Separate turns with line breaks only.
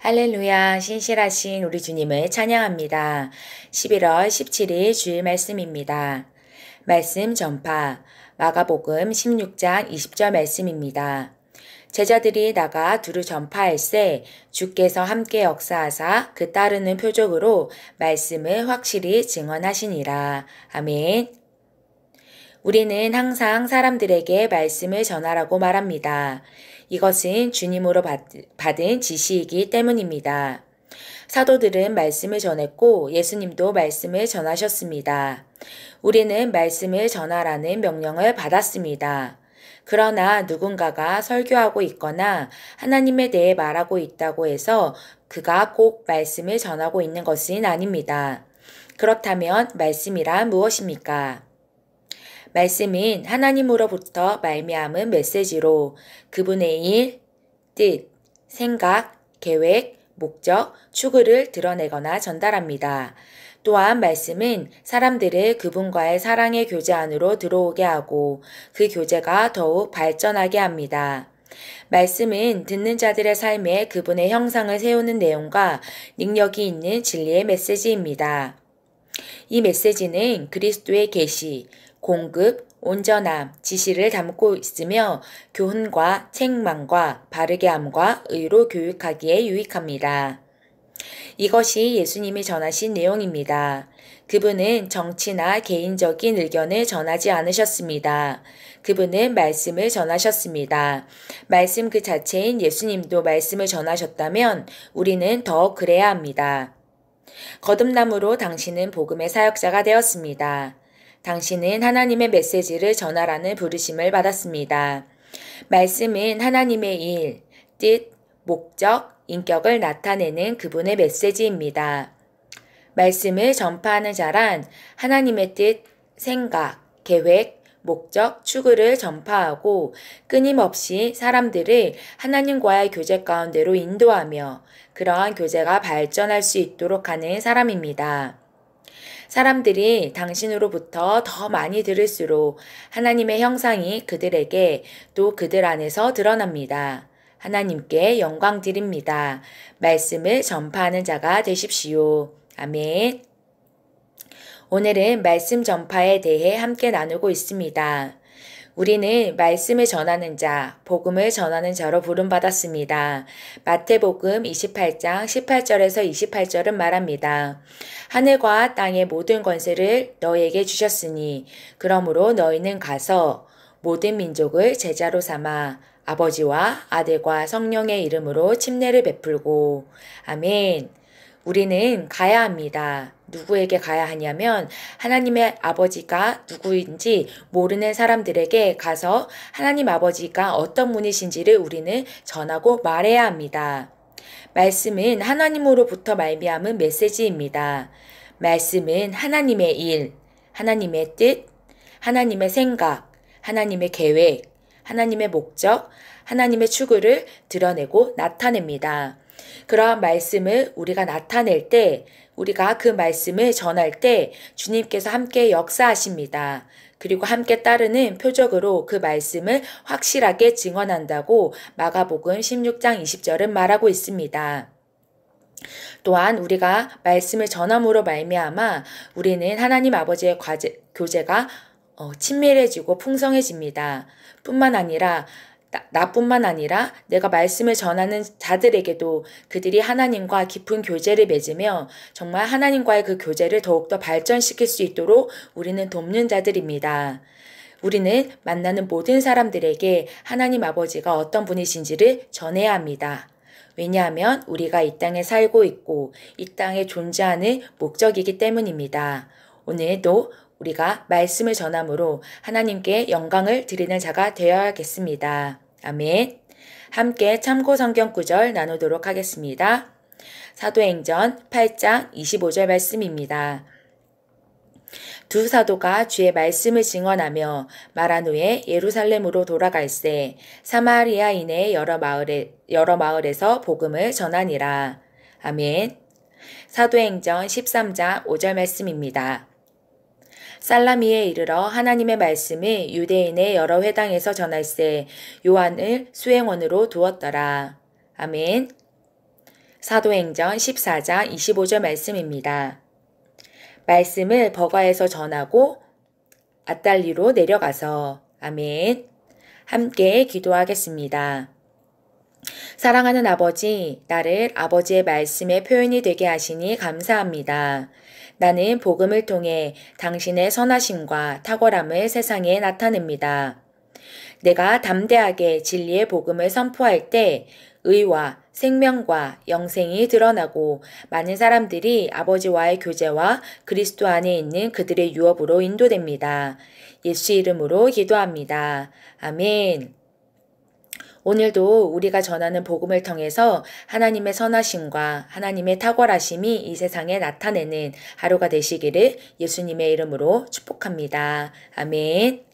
할렐루야, 신실하신 우리 주님을 찬양합니다. 11월 17일 주일 말씀입니다. 말씀 전파, 마가복음 16장 20절 말씀입니다. 제자들이 나가 두루 전파할세 주께서 함께 역사하사 그 따르는 표적으로 말씀을 확실히 증언하시니라. 아멘. 우리는 항상 사람들에게 말씀을 전하라고 말합니다. 이것은 주님으로 받은 지시이기 때문입니다. 사도들은 말씀을 전했고 예수님도 말씀을 전하셨습니다. 우리는 말씀을 전하라는 명령을 받았습니다. 그러나 누군가가 설교하고 있거나 하나님에 대해 말하고 있다고 해서 그가 꼭 말씀을 전하고 있는 것은 아닙니다. 그렇다면 말씀이란 무엇입니까? 말씀은 하나님으로부터 말미암은 메시지로 그분의 일, 뜻, 생각, 계획, 목적, 추구를 드러내거나 전달합니다. 또한 말씀은 사람들을 그분과의 사랑의 교제 안으로 들어오게 하고 그 교제가 더욱 발전하게 합니다. 말씀은 듣는 자들의 삶에 그분의 형상을 세우는 내용과 능력이 있는 진리의 메시지입니다. 이 메시지는 그리스도의 계시, 공급, 온전함, 지시를 담고 있으며 교훈과 책망과 바르게 함과 의로 교육하기에 유익합니다. 이것이 예수님이 전하신 내용입니다. 그분은 정치나 개인적인 의견을 전하지 않으셨습니다. 그분은 말씀을 전하셨습니다. 말씀 그 자체인 예수님도 말씀을 전하셨다면 우리는 더 그래야 합니다. 거듭남으로 당신은 복음의 사역자가 되었습니다. 당신은 하나님의 메시지를 전하라는 부르심을 받았습니다. 말씀은 하나님의 일, 뜻, 목적, 인격을 나타내는 그분의 메시지입니다. 말씀을 전파하는 자란 하나님의 뜻, 생각, 계획, 목적, 추구를 전파하고 끊임없이 사람들을 하나님과의 교제 가운데로 인도하며 그러한 교제가 발전할 수 있도록 하는 사람입니다. 사람들이 당신으로부터 더 많이 들을수록 하나님의 형상이 그들에게 또 그들 안에서 드러납니다. 하나님께 영광 드립니다. 말씀을 전파하는 자가 되십시오. 아멘. 오늘은 말씀 전파에 대해 함께 나누고 있습니다. 우리는 말씀을 전하는 자, 복음을 전하는 자로 부름받았습니다. 마태복음 28장 18절에서 28절은 말합니다. 하늘과 땅의 모든 권세를 너희에게 주셨으니 그러므로 너희는 가서 모든 민족을 제자로 삼아 아버지와 아들과 성령의 이름으로 침례를 베풀고 아멘. 우리는 가야 합니다. 누구에게 가야 하냐면 하나님의 아버지가 누구인지 모르는 사람들에게 가서 하나님 아버지가 어떤 분이신지를 우리는 전하고 말해야 합니다. 말씀은 하나님으로부터 말미암은 메시지입니다. 말씀은 하나님의 일, 하나님의 뜻, 하나님의 생각, 하나님의 계획, 하나님의 목적, 하나님의 추구를 드러내고 나타냅니다. 그러한 말씀을 우리가 나타낼 때, 우리가 그 말씀을 전할 때 주님께서 함께 역사하십니다. 그리고 함께 따르는 표적으로 그 말씀을 확실하게 증언한다고 마가복음 16장 20절은 말하고 있습니다. 또한 우리가 말씀을 전함으로 말미암아 우리는 하나님 아버지의 교제가 친밀해지고 풍성해집니다. 뿐만 아니라 나뿐만 아니라 내가 말씀을 전하는 자들에게도 그들이 하나님과 깊은 교제를 맺으며 정말 하나님과의 그 교제를 더욱더 발전시킬 수 있도록 우리는 돕는 자들입니다. 우리는 만나는 모든 사람들에게 하나님 아버지가 어떤 분이신지를 전해야 합니다. 왜냐하면 우리가 이 땅에 살고 있고 이 땅에 존재하는 목적이기 때문입니다. 오늘도 우리가 말씀을 전함으로 하나님께 영광을 드리는 자가 되어야겠습니다. 아멘. 함께 참고 성경 구절 나누도록 하겠습니다. 사도행전 8장 25절 말씀입니다. 두 사도가 주의 말씀을 증언하며 말한 후에 예루살렘으로 돌아갈새 사마리아 이내의 여러 마을에서 복음을 전하니라. 아멘. 사도행전 13장 5절 말씀입니다. 살라미에 이르러 하나님의 말씀을 유대인의 여러 회당에서 전할세 요한을 수행원으로 두었더라. 아멘. 사도행전 14장 25절 말씀입니다. 말씀을 버가에서 전하고 앗달리로 내려가서 아멘. 함께 기도하겠습니다. 사랑하는 아버지, 나를 아버지의 말씀의 표현이 되게 하시니 감사합니다. 나는 복음을 통해 당신의 선하심과 탁월함을 세상에 나타냅니다. 내가 담대하게 진리의 복음을 선포할 때 의와 생명과 영생이 드러나고 많은 사람들이 아버지와의 교제와 그리스도 안에 있는 그들의 유업으로 인도됩니다. 예수 이름으로 기도합니다. 아멘. 오늘도 우리가 전하는 복음을 통해서 하나님의 선하심과 하나님의 탁월하심이 이 세상에 나타내는 하루가 되시기를 예수님의 이름으로 축복합니다. 아멘.